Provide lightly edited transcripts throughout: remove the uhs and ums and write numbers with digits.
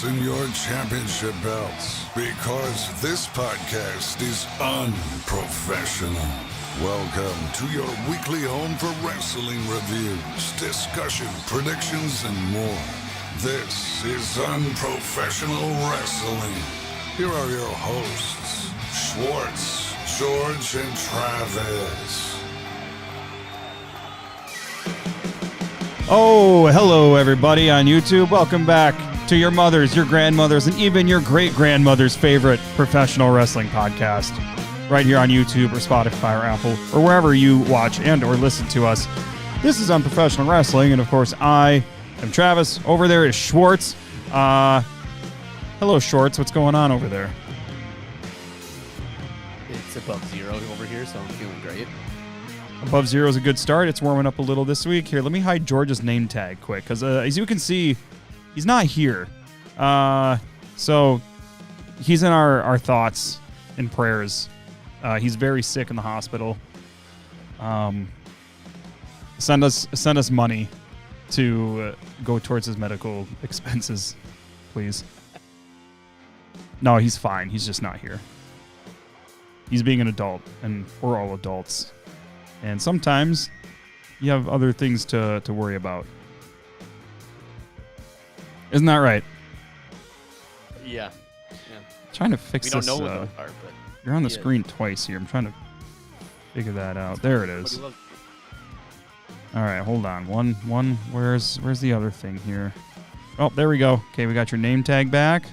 fasten your championship belts because this podcast is unprofessional. Welcome to your weekly home for wrestling reviews, discussion, predictions, and more. This is Unprofessional Wrestling. Here are your hosts, Schwartz, George, and Travis. Oh, hello everybody on YouTube. Welcome back to your mother's, your grandmother's, and even your great-grandmother's favorite professional wrestling podcast. Right here on YouTube or Spotify or Apple or wherever you watch and or listen to us. This is Unprofessional Wrestling, and of course I am Travis. Over there is Schwartz. Hello Schwartz, what's going on over there? It's above zero over here, so I'm feeling great. Above zero is a good start. It's warming up a little this week. Here, let me hide George's name tag quick, because as you can see, he's not here. So he's in our thoughts and prayers. He's very sick in the hospital. Send us money to go towards his medical expenses, please. No, he's fine. He's just not here. He's being an adult, and we're all adults. And sometimes you have other things to worry about. Isn't that right? Yeah. Trying to fix we this. Don't know what those are, but you're on the screen twice here. I'm trying to figure that out. There it is. All right, hold on. One. Where's the other thing here? Oh, there we go. Okay, we got your name tag back.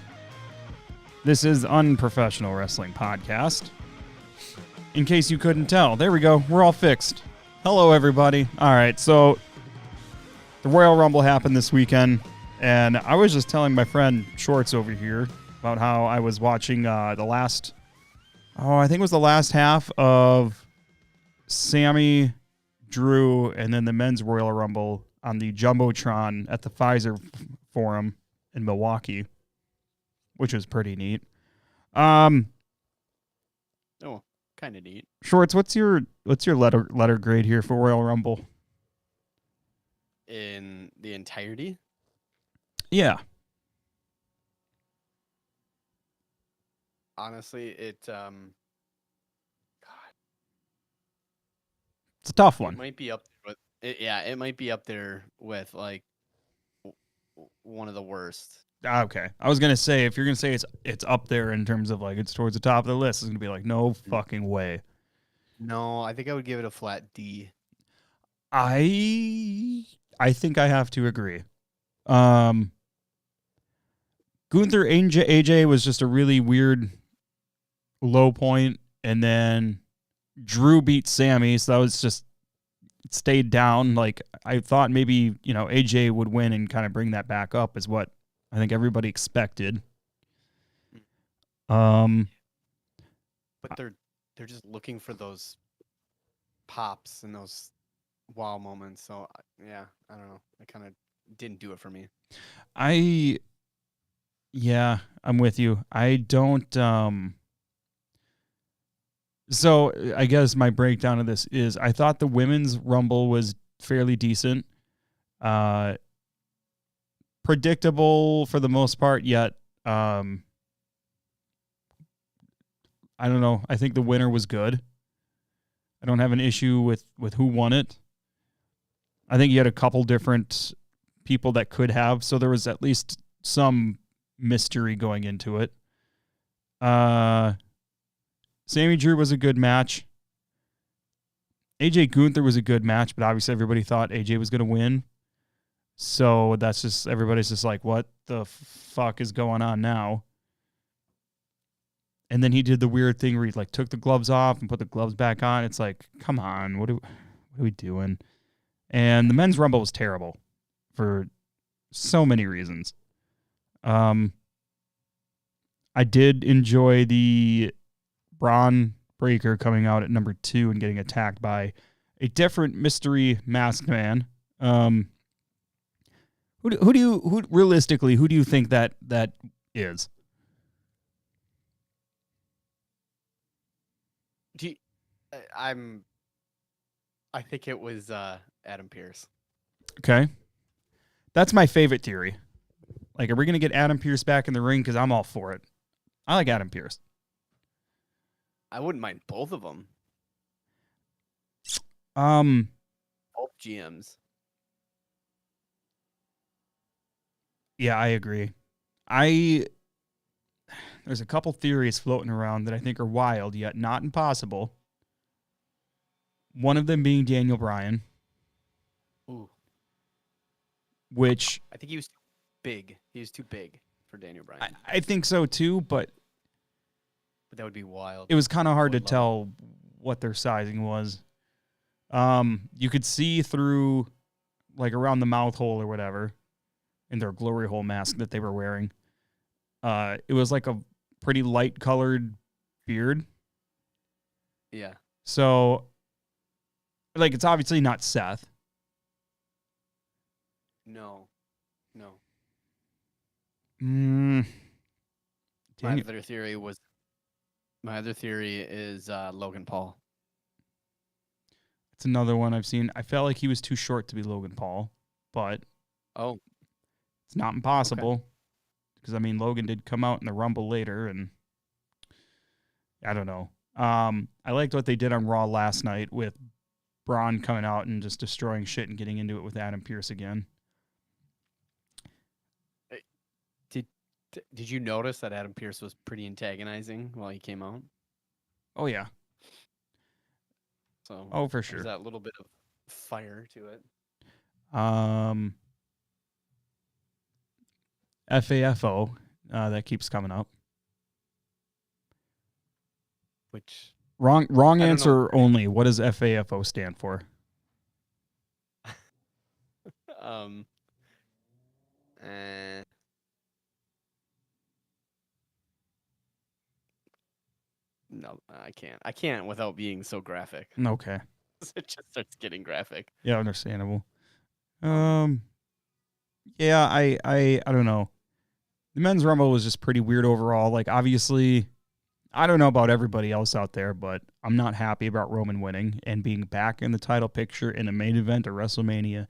This is Unprofessional Wrestling Podcast. In case you couldn't tell. There we go. We're all fixed. Hello, everybody. All right, so the Royal Rumble happened this weekend, and I was just telling my friend Schwartz over here about how I was watching I think it was the last half of Sammy, Drew, and then the men's Royal Rumble on the Jumbotron at the Pfizer Forum in Milwaukee, which was pretty neat. Kind of neat. Schwartz, what's your letter grade here for Royal Rumble? In the entirety? Yeah. Honestly, It's a tough one. It might be up with it might be up there with like one of the worst. Okay. I was going to say, if you're going to say it's up there in terms of like it's towards the top of the list, it's going to be like, no fucking way. No, I think I would give it a flat D. I think I have to agree. Gunther AJ was just a really weird low point, and then Drew beat Sammy, so that was just it stayed down. Like I thought maybe, AJ would win and kind of bring that back up is what I think everybody expected. But they're just looking for those pops and those wow moments. So yeah, I don't know. It kind of didn't do it for me. I'm with you. I don't. So I guess my breakdown of this is I thought the women's Rumble was fairly decent. Predictable for the most part, yet I don't know. I think the winner was good. I don't have an issue with who won it. I think you had a couple different people that could have, so there was at least some mystery going into it. Sammy Drew was a good match. AJ Gunther was a good match, but obviously everybody thought AJ was going to win. So that's just, everybody's just like, what the fuck is going on now? And then he did the weird thing where he like took the gloves off and put the gloves back on. It's like, come on, what are we doing? And the men's Rumble was terrible for so many reasons. I did enjoy the Braun Breaker coming out at number 2 and getting attacked by a different mystery masked man. Who realistically, who do you think that is? I think it was Adam Pearce. Okay. That's my favorite theory. Like, are we going to get Adam Pearce back in the ring? Because I'm all for it. I like Adam Pearce. I wouldn't mind both of them. Both GMs. Yeah, I agree. There's a couple theories floating around that I think are wild, yet not impossible. One of them being Daniel Bryan. Ooh. Which I think he was too big. He was too big for Daniel Bryan. I think so too, but that would be wild. It was kind of hard to tell what their sizing was. You could see through, like, around the mouth hole or whatever, in their glory hole mask that they were wearing. It was like a pretty light colored beard. Yeah. So, like, it's obviously not Seth. No. Daniel. My other theory is Logan Paul. It's another one I've seen. I felt like he was too short to be Logan Paul, but it's not impossible. Because, I mean, Logan did come out in the Rumble later, and I don't know. I liked what they did on Raw last night with Braun coming out and just destroying shit and getting into it with Adam Pearce again. Did you notice that Adam Pearce was pretty antagonizing while he came out? Oh, yeah. So, for sure. There's that little bit of fire to it. FAFO, that keeps coming up. Which wrong answer only. What does FAFO stand for? No, I can't. I can't without being so graphic. Okay. It just starts getting graphic. Yeah, understandable. Yeah, I don't know. The men's Rumble was just pretty weird overall. Like, obviously, I don't know about everybody else out there, but I'm not happy about Roman winning and being back in the title picture in the main event of WrestleMania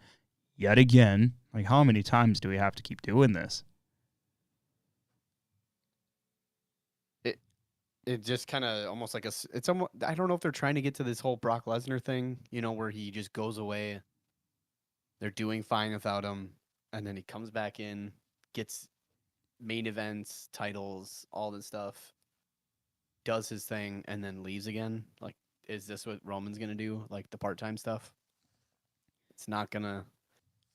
yet again. Like, how many times do we have to keep doing this? It just kind of almost like it's almost, I don't know if they're trying to get to this whole Brock Lesnar thing, where he just goes away. They're doing fine without him, and then he comes back in, gets main events, titles, all this stuff, does his thing, and then leaves again. Like, is this what Roman's gonna do? Like the part-time stuff? It's not gonna.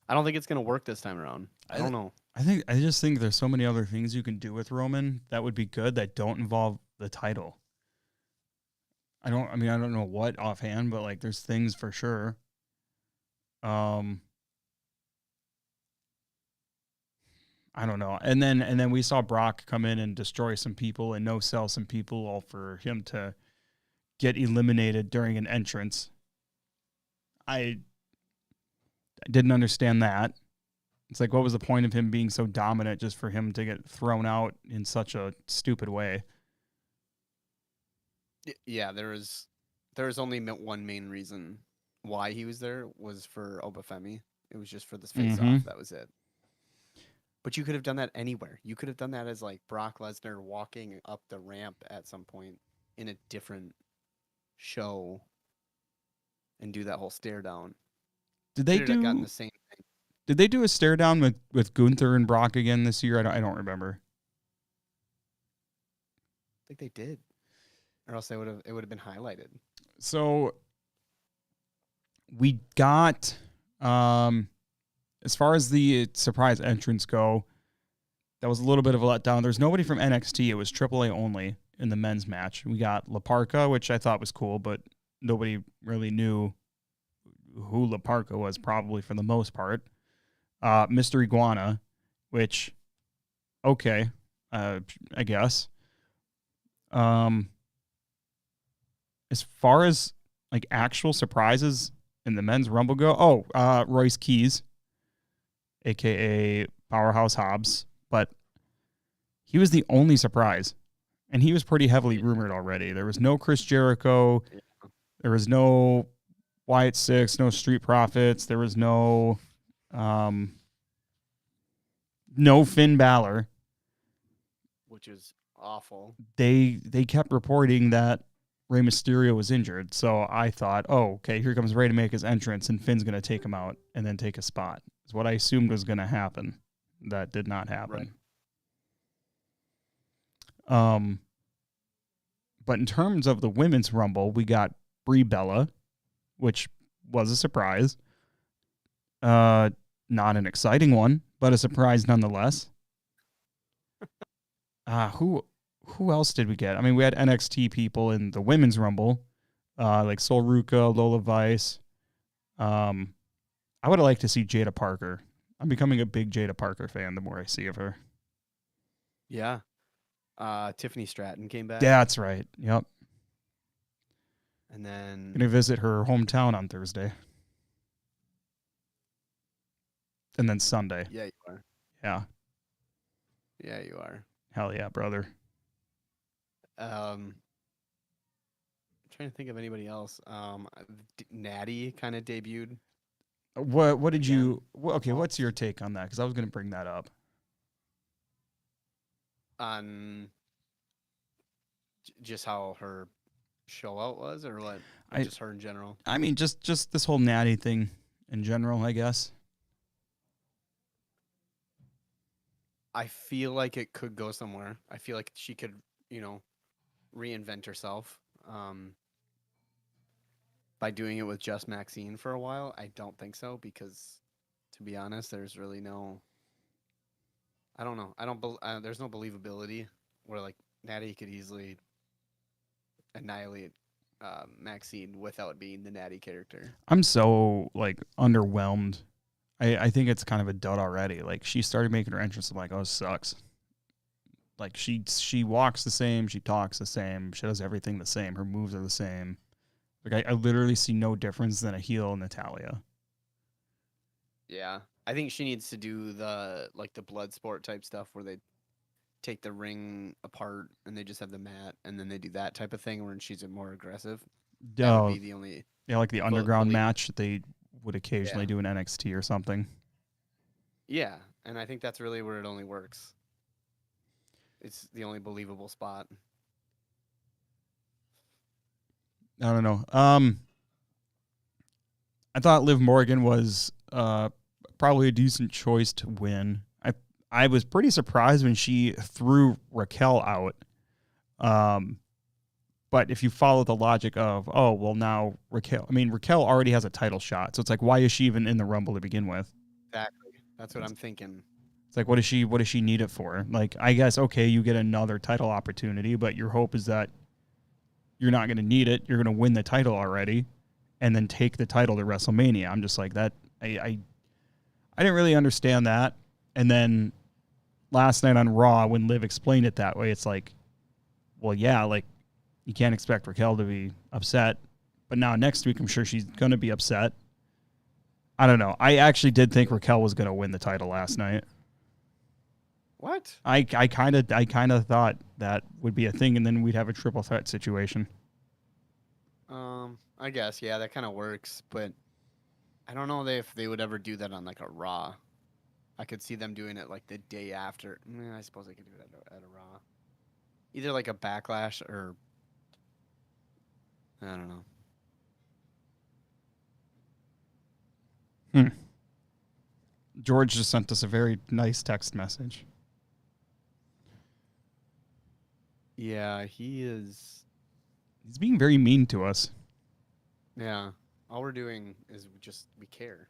I don't think it's gonna work this time around. I don't know. I just think there's so many other things you can do with Roman that would be good that don't involve the title. I don't know what offhand, but like there's things for sure. I don't know. And then we saw Brock come in and destroy some people and no-sell some people, all for him to get eliminated during an entrance. I didn't understand that. It's like, what was the point of him being so dominant just for him to get thrown out in such a stupid way? Yeah, there was only one main reason why he was there was for Obafemi. It was just for this face-off. That was it. But you could have done that anywhere. You could have done that as like Brock Lesnar walking up the ramp at some point in a different show and do that whole stare down. Did they gotten the same thing? Did they do a stare down with Gunther and Brock again this year? I don't remember. I think they did. Or else it would have been highlighted. So we got as far as the surprise entrants go, that was a little bit of a letdown. There's nobody from NXT. It was AAA only in the men's match. We got La Parka, which I thought was cool, but nobody really knew who La Parka was, probably for the most part. Mr. Iguana, which, okay, I guess. As far as like actual surprises in the men's Rumble go, Royce Keys, aka Powerhouse Hobbs, but he was the only surprise, and he was pretty heavily rumored already. There was no Chris Jericho, there was no Wyatt Six, no Street Profits, there was no No Finn Balor. which is awful. They kept reporting that Rey Mysterio was injured, so I thought, oh, okay, here comes Rey to make his entrance, and Finn's going to take him out and then take a spot. Is what I assumed was going to happen. That did not happen. Right. But in terms of the Women's Rumble, we got Brie Bella, which was a surprise. Not an exciting one, but a surprise nonetheless. Who else did we get? I mean, we had NXT people in the Women's Rumble, like Sol Ruca, Lola Vice. I would have liked to see Jada Parker. I'm becoming a big Jada Parker fan the more I see of her. Yeah. Tiffany Stratton came back. Yeah, that's right. Yep. And then Gonna visit her hometown on Thursday. And then Sunday. Yeah, you are. Yeah. Yeah, you are. Hell yeah, brother. I'm trying to think of anybody else. Natty kind of debuted. What did you? Okay, what's your take on that? Because I was gonna bring that up. On just how her show out was, or what? Just her in general. I mean, just this whole Natty thing in general, I guess. I feel like it could go somewhere. I feel like she could, reinvent herself. By doing it with just Maxine for a while, I don't think so, because, to be honest, there's really no. I don't know. There's no believability where like Natty could easily annihilate Maxine without being the Natty character. I'm so like underwhelmed. I think it's kind of a dud already. Like she started making her entrance. I'm like, oh, this sucks. Like she walks the same, she talks the same, she does everything the same. Her moves are the same. Like I literally see no difference than a heel Natalya. Yeah. I think she needs to do the blood sport type stuff where they take the ring apart and they just have the mat and then they do that type of thing where she's more aggressive. That would be the only like the underground match that they would occasionally do in NXT or something. Yeah, and I think that's really where it only works. It's the only believable spot. I don't know. I thought Liv Morgan was probably a decent choice to win. I was pretty surprised when she threw Raquel out. But if you follow the logic of, oh, well, now Raquel already has a title shot. So it's like, why is she even in the Rumble to begin with? Exactly. That's what I'm thinking. It's like, what does she need it for? Like, I guess, okay, you get another title opportunity, but your hope is that you're not going to need it. You're going to win the title already and then take the title to WrestleMania. I'm just like that. I didn't really understand that. And then last night on Raw, when Liv explained it that way, it's like, well, yeah, like you can't expect Raquel to be upset. But now next week, I'm sure she's going to be upset. I don't know. I actually did think Raquel was going to win the title last night. What? I kind of thought that would be a thing, and then we'd have a triple threat situation. I guess, yeah, that kind of works, but I don't know if they would ever do that on like a Raw. I could see them doing it like the day after. I suppose they could do it at a Raw. Either like a Backlash or I don't know. George just sent us a very nice text message. Yeah, he's being very mean to us. Yeah. All we're doing is we care.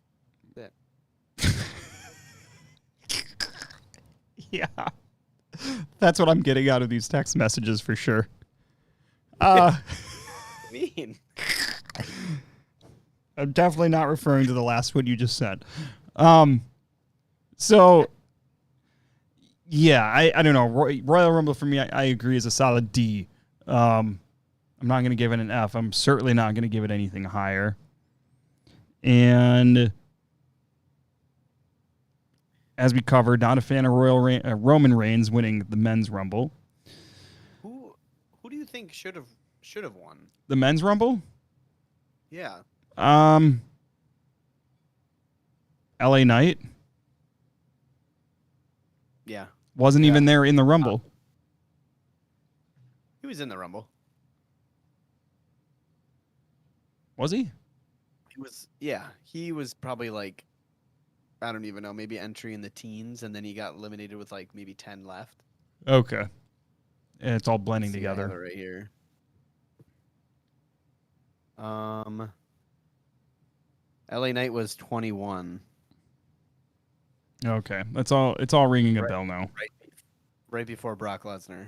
That. Yeah. That's what I'm getting out of these text messages for sure. Mean. I'm definitely not referring to the last one you just said. So yeah, I don't know. Royal Rumble for me, I agree, is a solid D. I'm not going to give it an F. I'm certainly not going to give it anything higher. And as we covered, not a fan of Roman Reigns winning the Men's Rumble. Who do you think should have won the Men's Rumble? Yeah. LA Knight. Yeah. Wasn't even there in the Rumble. He was in the Rumble. Was he? He was. Yeah. He was probably like, I don't even know, maybe entry in the teens, and then he got eliminated with like maybe 10 left. Okay. And it's all blending Let's see, I have together. it right here. LA Knight was 21. Okay. It's all ringing a bell now. Right before Brock Lesnar.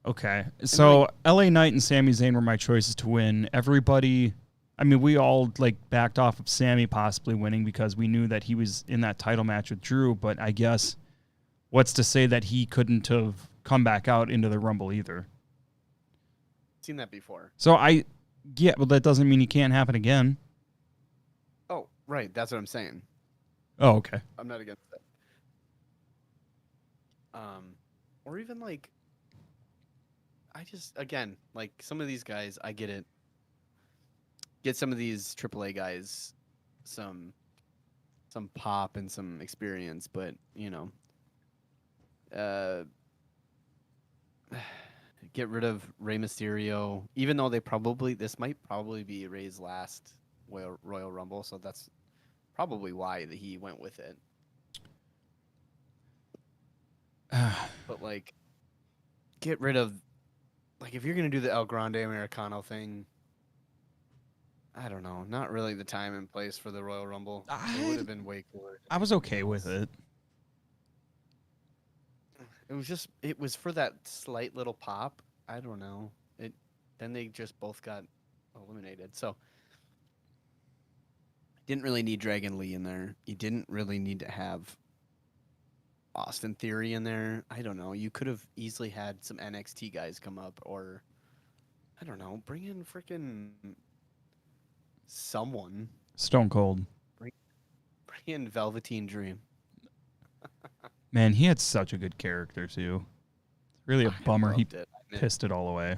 Okay. So like, LA Knight and Sami Zayn were my choices to win. Everybody, I mean, we all like backed off of Sami possibly winning because we knew that he was in that title match with Drew, but I guess what's to say that he couldn't have come back out into the Rumble either? Seen that before. So but that doesn't mean he can't happen again. Oh, right. That's what I'm saying. Oh, okay. I'm not against that. Or even like, I just, again, like some of these guys, I get it. Get some of these AAA guys some pop and some experience, but you know, get rid of Rey Mysterio, even though this might probably be Rey's last Royal Rumble, so that's probably why he went with it. But like, get rid of, like, if you're gonna do the El Grande Americano thing, I don't know, not really the time and place for the Royal Rumble. It would have been way cooler. I was okay with it. It was for that slight little pop. I don't know. Then they just both got eliminated. So didn't really need Dragon Lee in there. You didn't really need to have Austin Theory in there. I don't know. You could have easily had some NXT guys come up, or I don't know, bring in freaking someone. Stone Cold. Bring in Velveteen Dream. Man, he had such a good character too. Really a bummer he it. pissed it all away.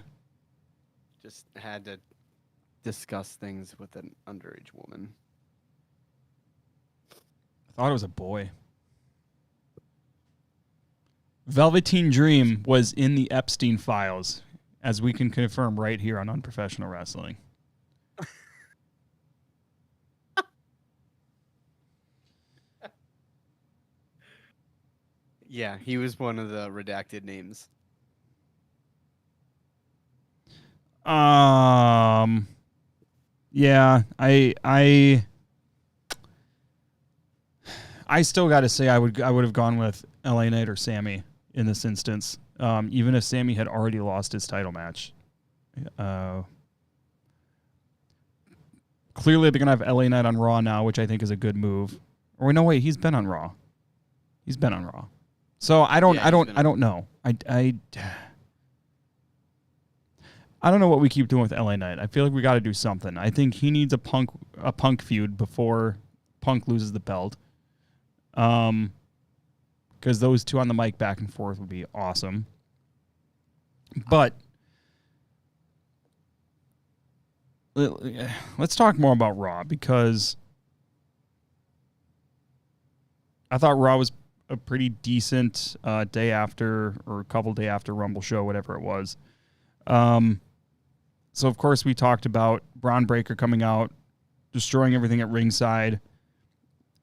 Just had to discuss things with an underage woman. I thought it was a boy. Velveteen Dream was in the Epstein files, as we can confirm right here on Unprofessional Wrestling. Yeah, he was one of the redacted names. Yeah, I still got to say I would have gone with LA Knight or Sammy in this instance, even if Sammy had already lost his title match. Clearly, they're gonna have LA Knight on Raw now, which I think is a good move. Or no, wait, he's been on Raw. He's been on Raw. So I don't know. I don't know what we keep doing with LA Knight. I feel like we got to do something. I think he needs a punk feud before Punk loses the belt. Because those two on the mic back and forth would be awesome. But let's talk more about Raw, because I thought Raw was a pretty decent day after, or a couple day after Rumble show, whatever it was. So, of course, we talked about Braun Breaker coming out, destroying everything at ringside.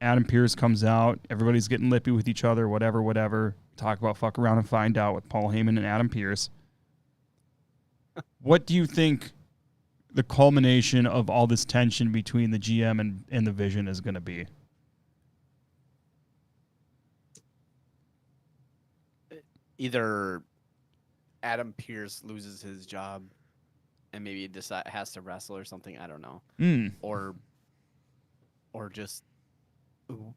Adam Pearce comes out. Everybody's getting lippy with each other, whatever. Talk about fuck around and find out with Paul Heyman and Adam Pearce. What do you think the culmination of all this tension between the GM and the Vision is going to be? Either Adam Pearce loses his job and maybe has to wrestle or something. I don't know. Or just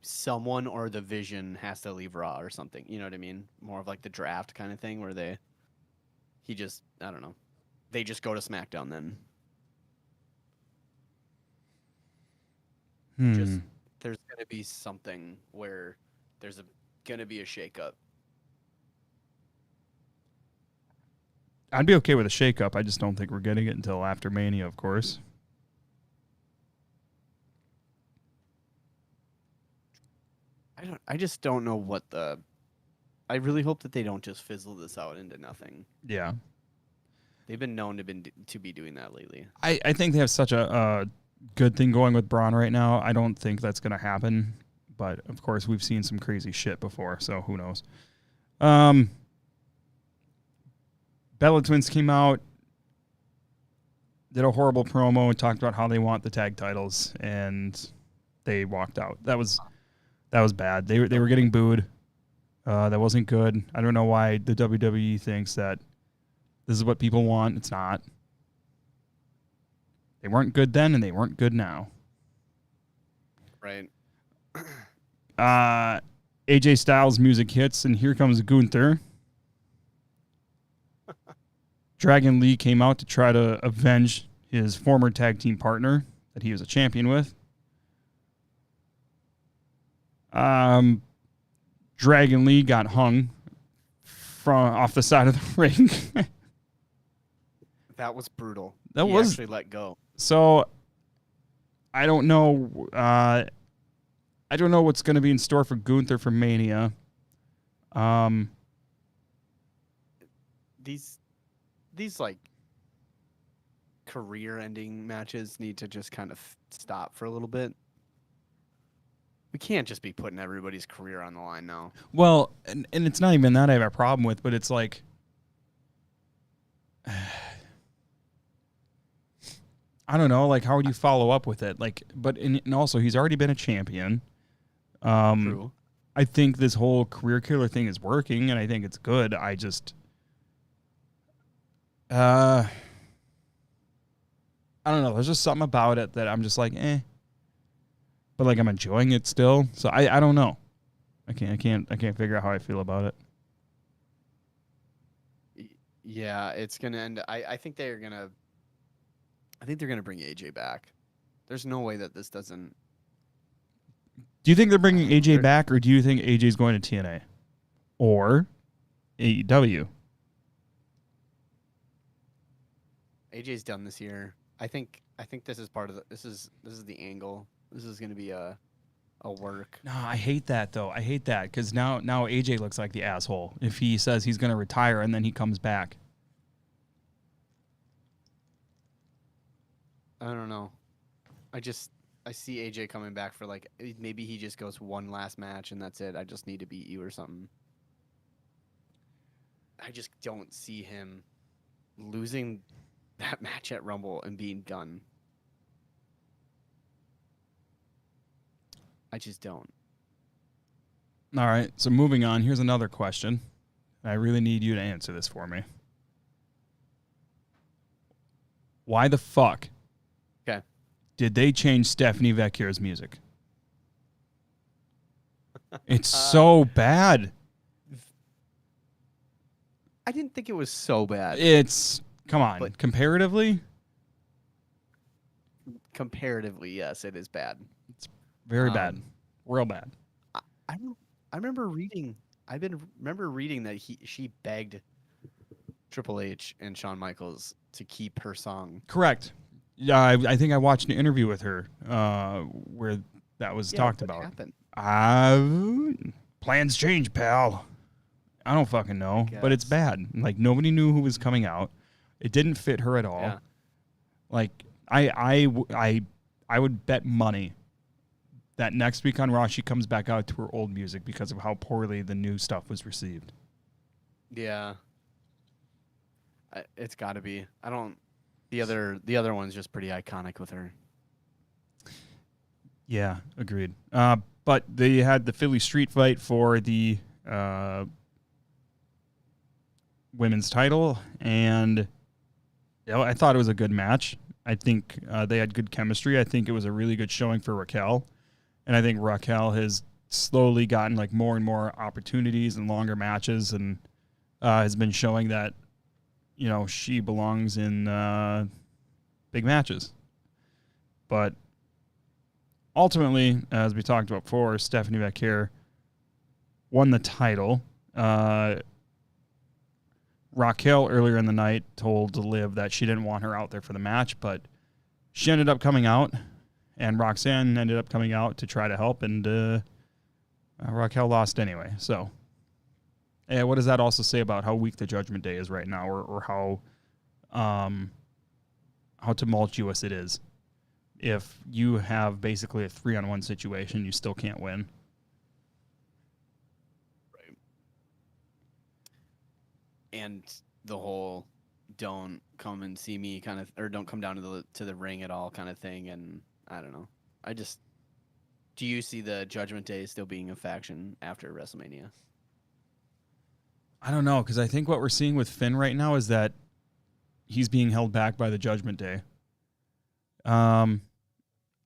someone or the Vision has to leave Raw or something. You know what I mean? More of like the draft kind of thing where I don't know. They just go to SmackDown then. Just there's going to be something where there's going to be a shakeup. I'd be okay with a shakeup. I just don't think we're getting it until after Mania, of course. I just don't know what the. I really hope that they don't just fizzle this out into nothing. Yeah. They've been known to be doing that lately. I think they have such a good thing going with Braun right now. I don't think that's going to happen. But, of course, we've seen some crazy shit before, so who knows. Bella Twins came out, did a horrible promo, and talked about how they want the tag titles, and they walked out. That was bad. They were getting booed. That wasn't good. I don't know why the WWE thinks that this is what people want. It's not. They weren't good then, and they weren't good now. Right. AJ Styles music hits, and here comes Gunther. Dragon Lee came out to try to avenge his former tag team partner that he was a champion with. Dragon Lee got hung from off the side of the ring. That was brutal. That he was actually let go. So I don't know. I don't know what's going to be in store for Gunther for Mania. These like career-ending matches need to just kind of stop for a little bit. We can't just be putting everybody's career on the line now. Well, and it's not even that I have a problem with, but it's like, I don't know, like how would you follow up with it? Like, but and also he's already been a champion. True. I think this whole career killer thing is working, and I think it's good. I just, I don't know. There's just something about it that I'm just like, eh. But like I'm enjoying it still. So I don't know. I can't figure out how I feel about it. Yeah, it's gonna end. I think they're gonna bring AJ back. There's no way that this doesn't. Do you think they're bringing AJ back, or do you think AJ's going to TNA or AEW? AJ's done this year. I think this is part of the. This is the angle. This is going to be a work. No, I hate that though. I hate that because now AJ looks like the asshole if he says he's going to retire and then he comes back. I don't know. I see AJ coming back for like maybe he just goes one last match and that's it. I just need to beat you or something. I just don't see him losing that match at Rumble and being done. I just don't. All right, so moving on. Here's another question. I really need you to answer this for me. Why the fuck did they change Stephanie Vecchier's music? It's so bad. I didn't think it was so bad. It's, come on, but comparatively? Comparatively, yes, it is bad. It's very bad. Real bad. I remember reading that she begged Triple H and Shawn Michaels to keep her song. Correct. Yeah, I think I watched an interview with her where that was talked about. What happened? Plans change, pal. I don't fucking know, but it's bad. Like nobody knew who was coming out. It didn't fit her at all. Yeah. Like I would bet money that next week on Raw she comes back out to her old music because of how poorly the new stuff was received. Yeah. It's got to be. The other one's just pretty iconic with her. Yeah, agreed. But they had the Philly street fight for the women's title, and I thought it was a good match. I think they had good chemistry. I think it was a really good showing for Raquel, and I think Raquel has slowly gotten like more and more opportunities and longer matches, and has been showing that she belongs in big matches. But ultimately, as we talked about before, Stephanie Vecchier won the title. Raquel earlier in the night told Liv that she didn't want her out there for the match, but she ended up coming out, and Roxanne ended up coming out to try to help, and Raquel lost anyway. So, yeah, what does that also say about how weak the Judgment Day is right now, or how tumultuous it is? If you have basically a 3-on-1 situation, you still can't win. Right. And the whole don't come and see me kind of, or don't come down to the ring at all kind of thing. And I don't know. Do you see the Judgment Day still being a faction after WrestleMania? I don't know, because I think what we're seeing with Finn right now is that he's being held back by the Judgment Day.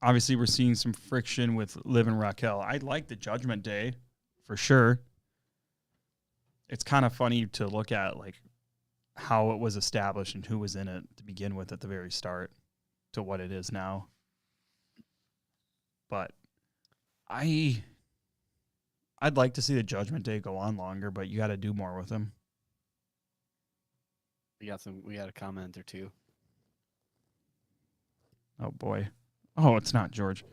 Obviously, we're seeing some friction with Liv and Raquel. I like the Judgment Day, for sure. It's kind of funny to look at, like, how it was established and who was in it to begin with at the very start to what it is now. But I'd like to see the Judgment Day go on longer, but you got to do more with them. We got a comment or two. Oh boy. Oh, it's not George.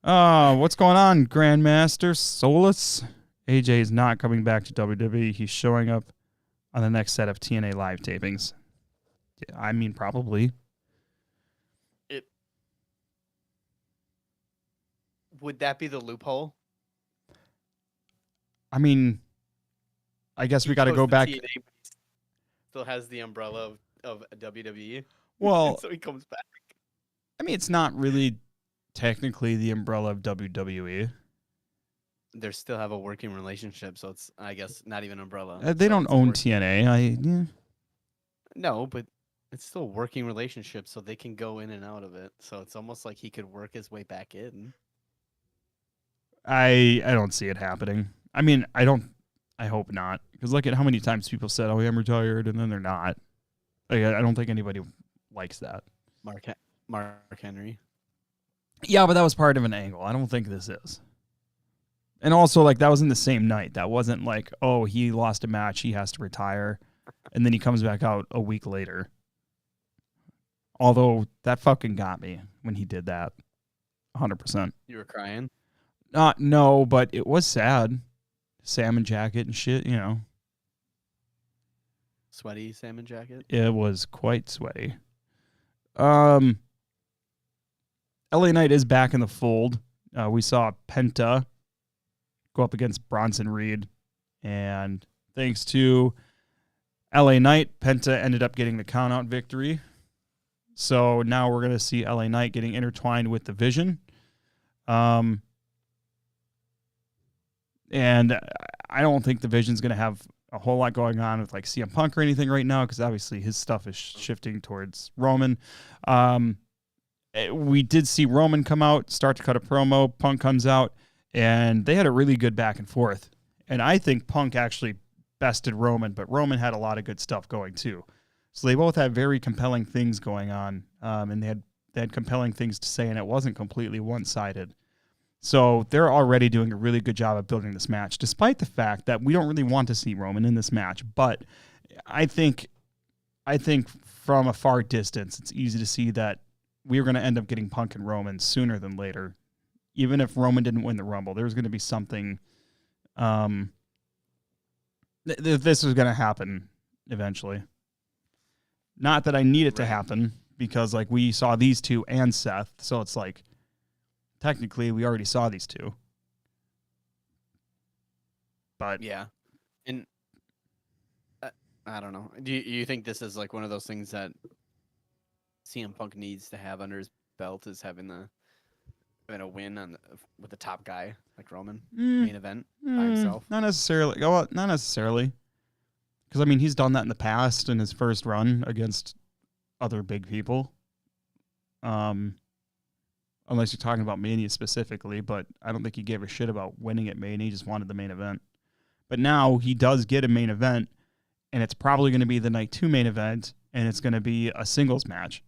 What's going on, Grandmaster Solus? AJ is not coming back to WWE. He's showing up on the next set of TNA live tapings. I mean, probably. Would that be the loophole? I mean, I guess we got to go back. TNA, still has the umbrella of WWE. Well, so he comes back. I mean, it's not really technically the umbrella of WWE. They still have a working relationship, so it's, I guess, not even umbrella. They don't own TNA. Yeah. No, but it's still a working relationship, so they can go in and out of it. So it's almost like he could work his way back in. I don't see it happening. I mean, I hope not. Because look at how many times people said, "Oh, I'm retired," and then they're not. Like, I don't think anybody likes that. Mark Henry. Yeah, but that was part of an angle. I don't think this is. And also, like, that was in the same night. That wasn't like, oh, he lost a match, he has to retire, and then he comes back out a week later. Although, that fucking got me when he did that. 100%. You were crying? No, but it was sad. Salmon jacket and shit, you know. Sweaty salmon jacket? It was quite sweaty. LA Knight is back in the fold. We saw Penta go up against Bronson Reed. And thanks to LA Knight, Penta ended up getting the countout victory. So now we're going to see LA Knight getting intertwined with the Vision. And I don't think the Vision's going to have a whole lot going on with like CM Punk or anything right now, because obviously his stuff is shifting towards Roman. We did see Roman come out, start to cut a promo. Punk comes out, and they had a really good back and forth. And I think Punk actually bested Roman, but Roman had a lot of good stuff going too. So they both had very compelling things going on, and they had compelling things to say, and it wasn't completely one-sided. So they're already doing a really good job of building this match, despite the fact that we don't really want to see Roman in this match. But I think from a far distance, it's easy to see that we're going to end up getting Punk and Roman sooner than later. Even if Roman didn't win the Rumble, there's going to be something. This is going to happen eventually. Not that I need it to happen, because like we saw these two and Seth, so it's like technically we already saw these two. But yeah, and I don't know. Do you think this is like one of those things that CM Punk needs to have under his belt, is having a win with the top guy like Roman main event by himself? Not necessarily. Well, not necessarily. Because I mean, he's done that in the past in his first run against other big people. Unless you're talking about Mania specifically, but I don't think he gave a shit about winning at Mania. He just wanted the main event. But now he does get a main event, and it's probably going to be the Night 2 main event, and it's going to be a singles match.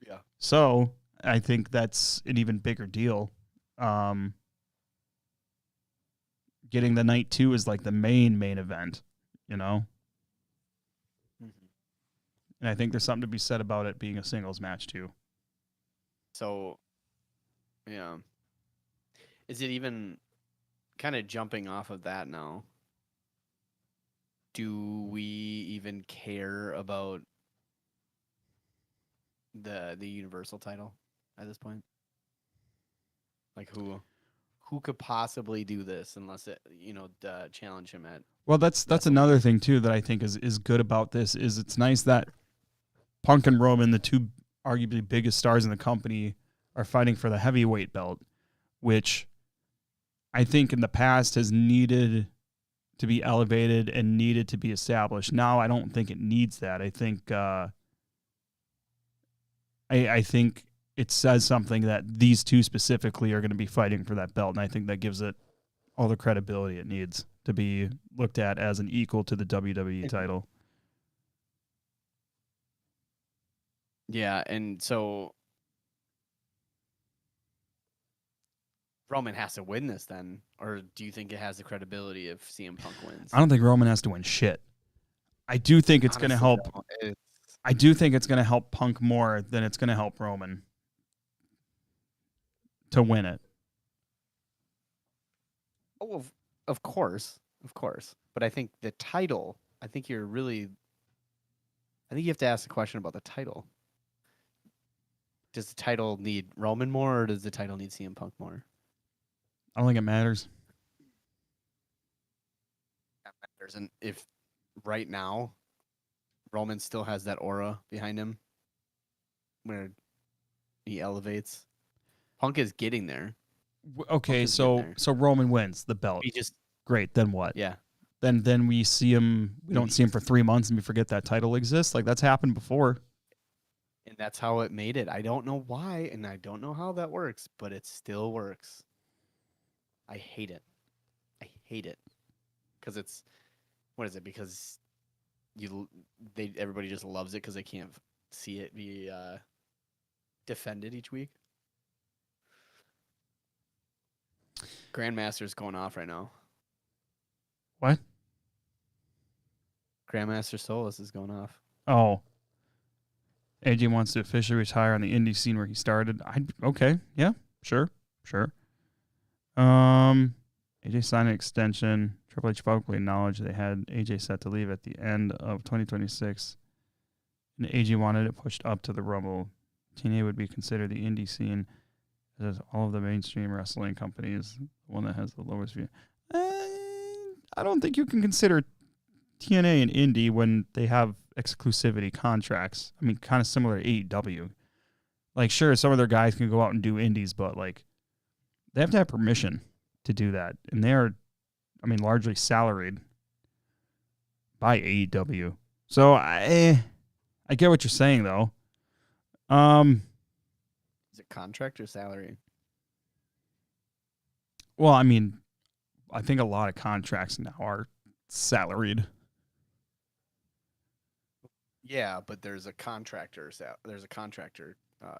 Yeah. So I think that's an even bigger deal. Getting the Night 2 is like the main event, you know? Mm-hmm. And I think there's something to be said about it being a singles match too. So, yeah. Is it even kind of jumping off of that now. Do we even care about the Universal title at this point? Like who could possibly do this unless it challenge him at? Well, that's another thing too that I think is good about this is it's nice that Punk and Roman, the two arguably biggest stars in the company, are fighting for the heavyweight belt, which I think in the past has needed to be elevated and needed to be established. Now I don't think it needs that. I think I think it says something that these two specifically are going to be fighting for that belt, and I think that gives it all the credibility it needs to be looked at as an equal to the WWE title. Yeah, and so Roman has to win this then, or do you think it has the credibility if CM Punk wins? I don't think Roman has to win shit. I do think it's going to help. I do think it's going to help Punk more than it's going to help Roman to win it. Oh, of course. But I think the title, I think you have to ask the question about the title. Does the title need Roman more, or does the title need CM Punk more? I don't think it matters. That matters. And if right now Roman still has that aura behind him where he elevates, Punk is getting there. Okay, so Roman wins the belt. He just great. Then what? Yeah. Then we see him. We don't see him for 3 months, and we forget that title exists. Like that's happened before. And that's how it made it. I don't know why, and I don't know how that works, but it still works. I hate it. Because it's, what is it? Because everybody just loves it because they can't see it be defended each week. Grandmaster's going off right now. What? Grandmaster Solus is going off. Oh. AJ wants to officially retire on the indie scene where he started. Okay, yeah, sure. AJ signed an extension. Triple H publicly acknowledged they had AJ set to leave at the end of 2026, and AJ wanted it pushed up to the Rumble. TNA would be considered the indie scene, as all of the mainstream wrestling companies, the one that has the lowest view. I don't think you can consider TNA an indie when they have exclusivity contracts. I mean, kind of similar to AEW. Like, sure, some of their guys can go out and do indies, but like, they have to have permission to do that, and they are, I mean, largely salaried by AEW. So I get what you're saying though. Is it contract or salary? Well, I mean, I think a lot of contracts now are salaried. Yeah, but there's a contractor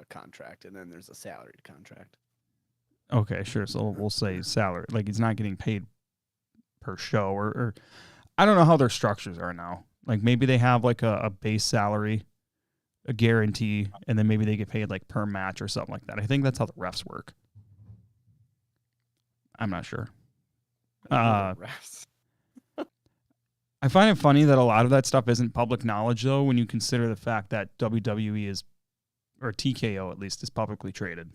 contract, and then there's a salaried contract. Okay, sure. So we'll say salary. Like he's not getting paid per show, or I don't know how their structures are now. Like maybe they have like a base salary, a guarantee, and then maybe they get paid like per match or something like that. I think that's how the refs work. I'm not sure. Refs. I find it funny that a lot of that stuff isn't public knowledge, though, when you consider the fact that WWE is, or TKO at least, is publicly traded.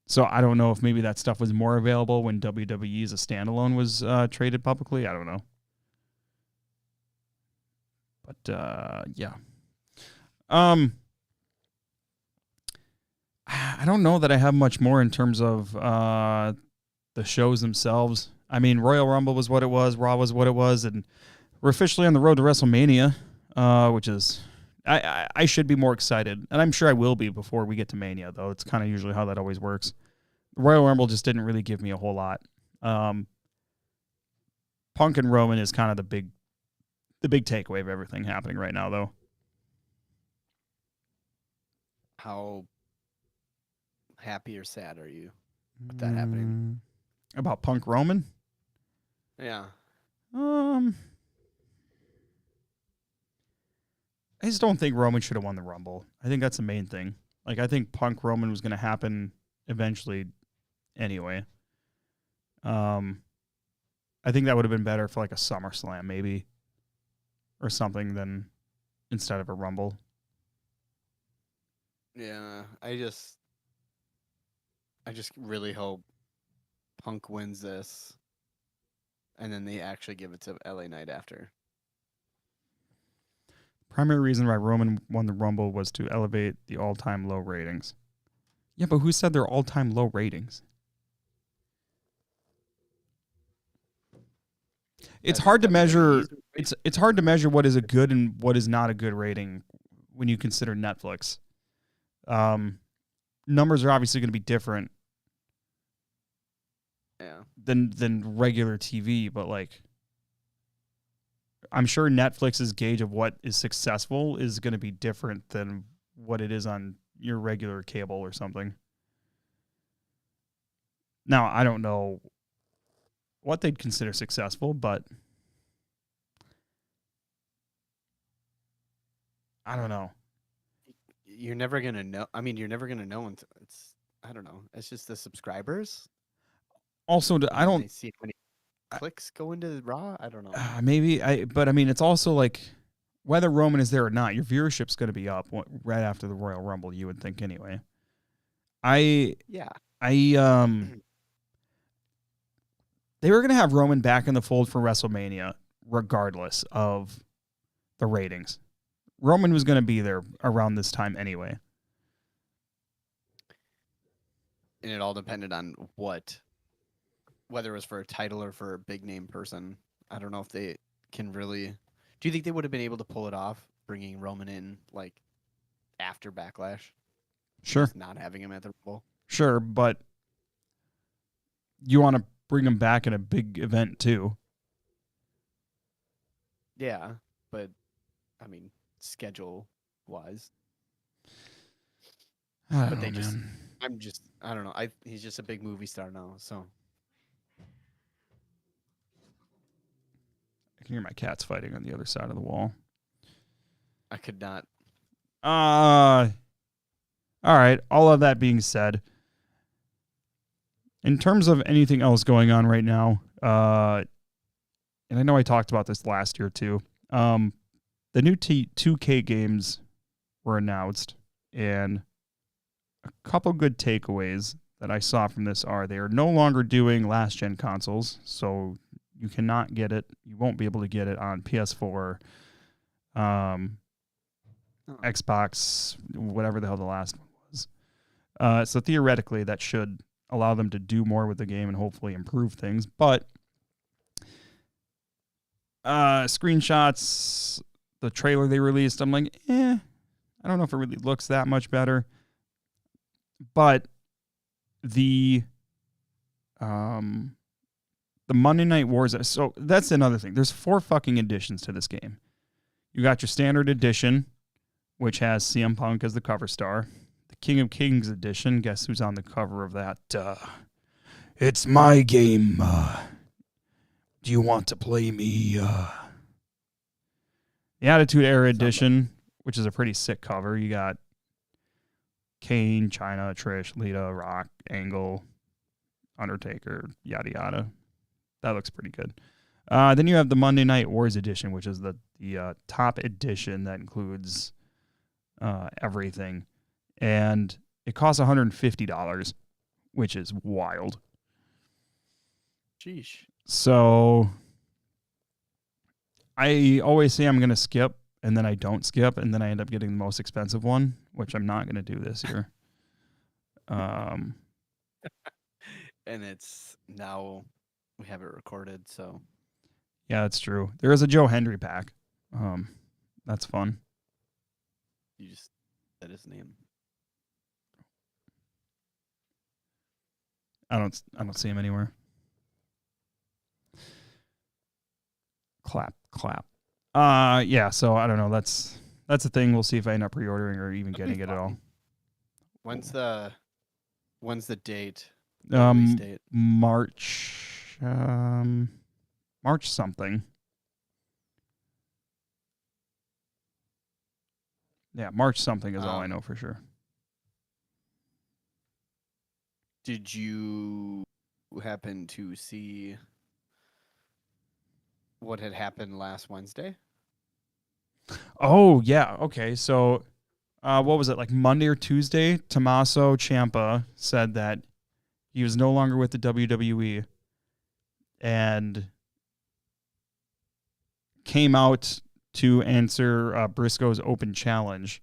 So I don't know if maybe that stuff was more available when WWE as a standalone was traded publicly. I don't know. But, yeah. I don't know that I have much more in terms of the shows themselves. I mean, Royal Rumble was what it was, Raw was what it was, and we're officially on the road to WrestleMania, which is, I should be more excited, and I'm sure I will be before we get to Mania, though. It's kind of usually how that always works. Royal Rumble just didn't really give me a whole lot. Punk and Roman is kind of the big takeaway of everything happening right now, though. How happy or sad are you with that happening? About Punk Roman? Yeah. I just don't think Roman should have won the Rumble. I think that's the main thing. Like, I think Punk Roman was going to happen eventually anyway. I think that would have been better for like a SummerSlam maybe, or something than instead of a Rumble. Yeah, I just really hope Punk wins this, and then they actually give it to LA Knight after. Primary reason why Roman won the Rumble was to elevate the all-time low ratings. Yeah, but who said they're all-time low ratings? It's hard to measure. It's hard to measure what is a good and what is not a good rating when you consider Netflix. Numbers are obviously going to be different. Yeah. Than regular TV, but like, I'm sure Netflix's gauge of what is successful is going to be different than what it is on your regular cable or something. Now, I don't know what they'd consider successful, but I don't know. You're never going to know. I mean, you're never going to know until it's, I don't know. It's just the subscribers. Also, I don't they see how many clicks go into Raw. I don't know. But I mean, it's also like whether Roman is there or not, your viewership's going to be up right after the Royal Rumble. You would think anyway. They were going to have Roman back in the fold for WrestleMania, regardless of the ratings. Roman was going to be there around this time anyway. And it all depended on whether it was for a title or for a big name person. I don't know if they can really. Do you think they would have been able to pull it off, bringing Roman in like after Backlash? Sure. Just not having him at the Rumble. Sure, but you want to bring him back in a big event too. Yeah, but I mean, schedule wise. I But they know, just, man. I don't know. He's just a big movie star now, so. I can hear my cats fighting on the other side of the wall. I could not. All right. All of that being said, in terms of anything else going on right now, and I know I talked about this last year too, the new 2K games were announced, and a couple good takeaways that I saw from this are they are no longer doing last-gen consoles, so you cannot get it. You won't be able to get it on PS4, Xbox, whatever the hell the last one was. So theoretically, that should allow them to do more with the game and hopefully improve things. But screenshots, the trailer they released, I'm like, I don't know if it really looks that much better. But the Monday Night Wars, so that's another thing. There's 4 fucking editions to this game. You got your standard edition, which has CM Punk as the cover star. The King of Kings edition, guess who's on the cover of that? It's my game. Do you want to play me? The Attitude Era edition, which is a pretty sick cover. You got Kane, Chyna, Trish, Lita, Rock, Angle, Undertaker, yada yada. That looks pretty good. Then you have the Monday Night Wars edition, which is the top edition that includes everything. And it costs $150, which is wild. Sheesh. So I always say I'm going to skip, and then I don't skip, and then I end up getting the most expensive one, which I'm not going to do this year. And it's now we have it recorded, so. Yeah, that's true. There is a Joe Hendry pack. That's fun. You just said his name. I don't see him anywhere. Clap. Yeah, so I don't know. That's the thing. We'll see if I end up pre-ordering or even getting it at all. When's the date? Release date? March something. Yeah, March something is all I know for sure. Did you happen to see what had happened last Wednesday? Oh, yeah. Okay. So, what was it, like Monday or Tuesday? Tommaso Ciampa said that he was no longer with the WWE and came out to answer Briscoe's open challenge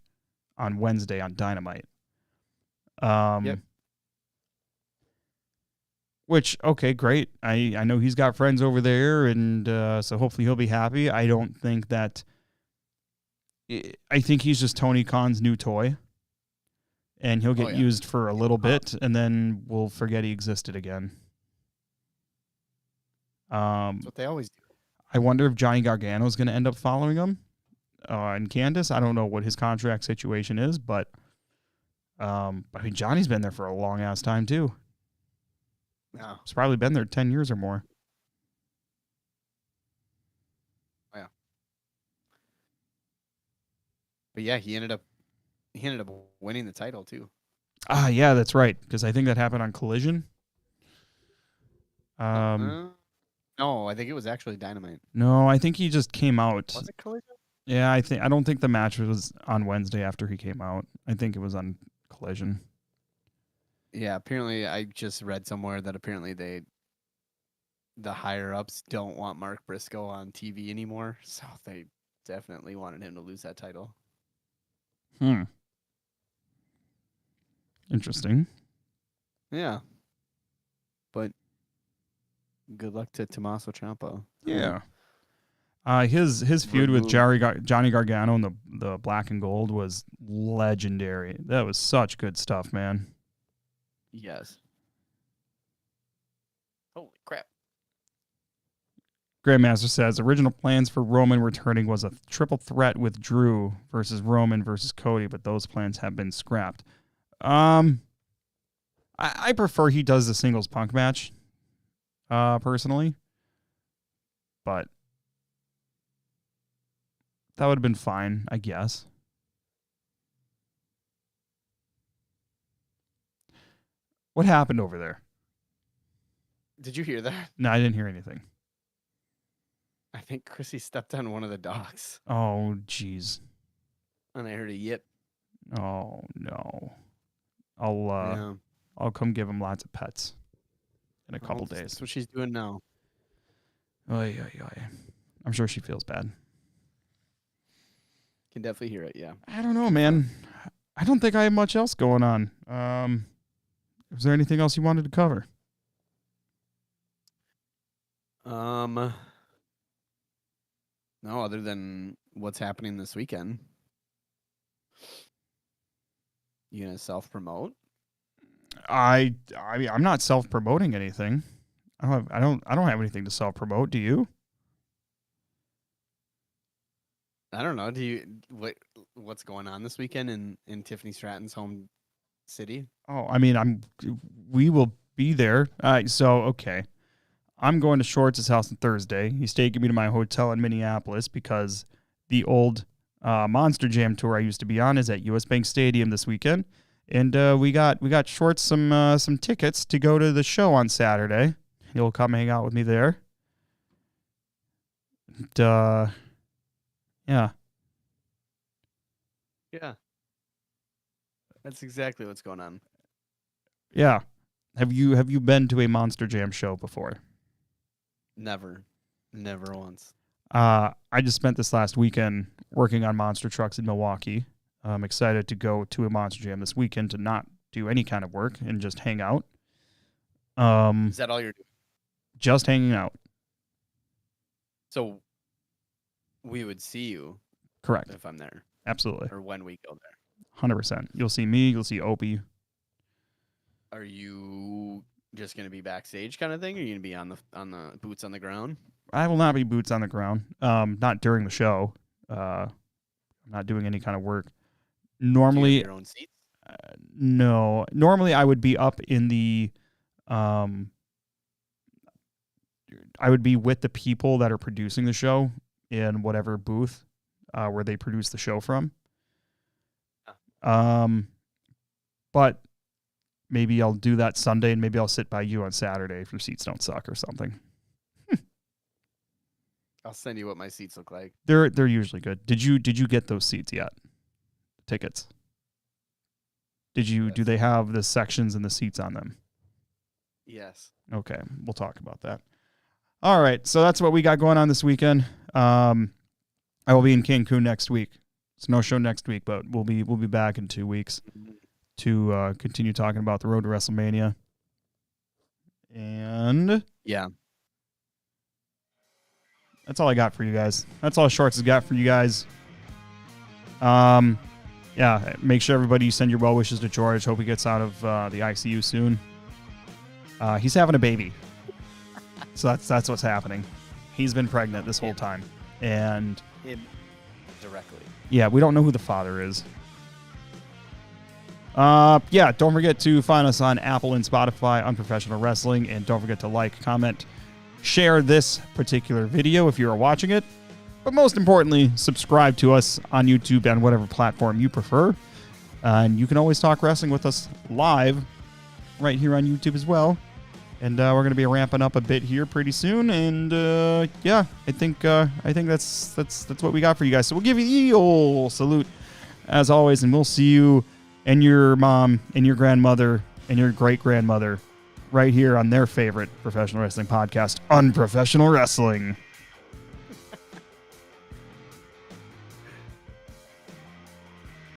on Wednesday on Dynamite. Yep. Which, okay, great. I know he's got friends over there, and so hopefully he'll be happy. I don't think that... I think he's just Tony Khan's new toy, and he'll get used for a little bit, and then we'll forget he existed again. That's what they always do. I wonder if Johnny Gargano is going to end up following him. And Candice, I don't know what his contract situation is, but I mean, Johnny's been there for a long ass time too. Yeah. He's probably been there 10 years or more. Yeah. But yeah, he ended up winning the title too. Yeah, that's right. Because I think that happened on Collision. No, I think it was actually Dynamite. No, I think he just came out. Was it Collision? Yeah, I don't think the match was on Wednesday after he came out. I think it was on Collision. Yeah, apparently I just read somewhere that apparently the higher ups don't want Mark Briscoe on TV anymore, so they definitely wanted him to lose that title. Interesting. Yeah. But good luck to Tommaso Ciampa. Yeah. His feud with Johnny Gargano in the black and gold was legendary. That was such good stuff, man. Yes. Holy crap. Grandmaster says original plans for Roman returning was a triple threat with Drew versus Roman versus Cody, but those plans have been scrapped. I prefer he does the singles Punk match, personally, but that would have been fine, I guess. What happened over there? Did you hear that? No, I didn't hear anything. I think Chrissy stepped on one of the dogs. Oh, jeez. And I heard a yip. Oh, no. I'll come give him lots of pets in a couple days. That's what she's doing now. Oy. I'm sure she feels bad. Can definitely hear it, yeah. I don't know, man. I don't think I have much else going on. Is there anything else you wanted to cover? No, other than what's happening this weekend. You gonna self-promote? I mean, I'm not self-promoting anything. I don't have anything to self-promote. Do you? I don't know. What's going on this weekend in Tiffany Stratton's home city? Oh, I mean, we will be there. Okay. I'm going to Shorts' house on Thursday. He's taking me to my hotel in Minneapolis because the old Monster Jam tour I used to be on is at US Bank Stadium this weekend. And we got Shorts some tickets to go to the show on Saturday. He'll come hang out with me there. And, yeah. Yeah. That's exactly what's going on. Yeah. Have you been to a Monster Jam show before? Never once. I just spent this last weekend working on monster trucks in Milwaukee. I'm excited to go to a Monster Jam this weekend to not do any kind of work and just hang out. Is that all you're doing? Just hanging out. So we would see you. Correct. If I'm there. Absolutely. Or when we go there. 100%. You'll see me. You'll see Opie. Are you just going to be backstage kind of thing? Or are you going to be on the boots on the ground? I will not be boots on the ground. Not during the show. I'm not doing any kind of work. Normally, do you have your own seats? No. Normally, I would be up in the. I would be with the people that are producing the show in whatever booth where they produce the show from. But maybe I'll do that Sunday, and maybe I'll sit by you on Saturday if your seats don't suck or something. I'll send you what my seats look like. They're usually good. Did you get those seats yet? Tickets. Do they have the sections and the seats on them? Yes. Okay, we'll talk about that. All right, so that's what we got going on this weekend. I will be in Cancun next week. It's no show next week, but we'll be back in 2 weeks to continue talking about the road to WrestleMania. And yeah, that's all I got for you guys. That's all Shorts has got for you guys. Yeah, make sure everybody send your well wishes to George. Hope he gets out of the ICU soon. He's having a baby, so that's what's happening. He's been pregnant this whole time, and him directly. Yeah, we don't know who the father is. Yeah, don't forget to find us on Apple and Spotify, Unprofessional Wrestling, and don't forget to like, comment, share this particular video if you're watching it. But most importantly, subscribe to us on YouTube and whatever platform you prefer. And you can always talk wrestling with us live right here on YouTube as well. And we're going to be ramping up a bit here pretty soon. And yeah, I think that's what we got for you guys. So we'll give you the old salute as always, and we'll see you and your mom and your grandmother and your great-grandmother right here on their favorite professional wrestling podcast, Unprofessional Wrestling.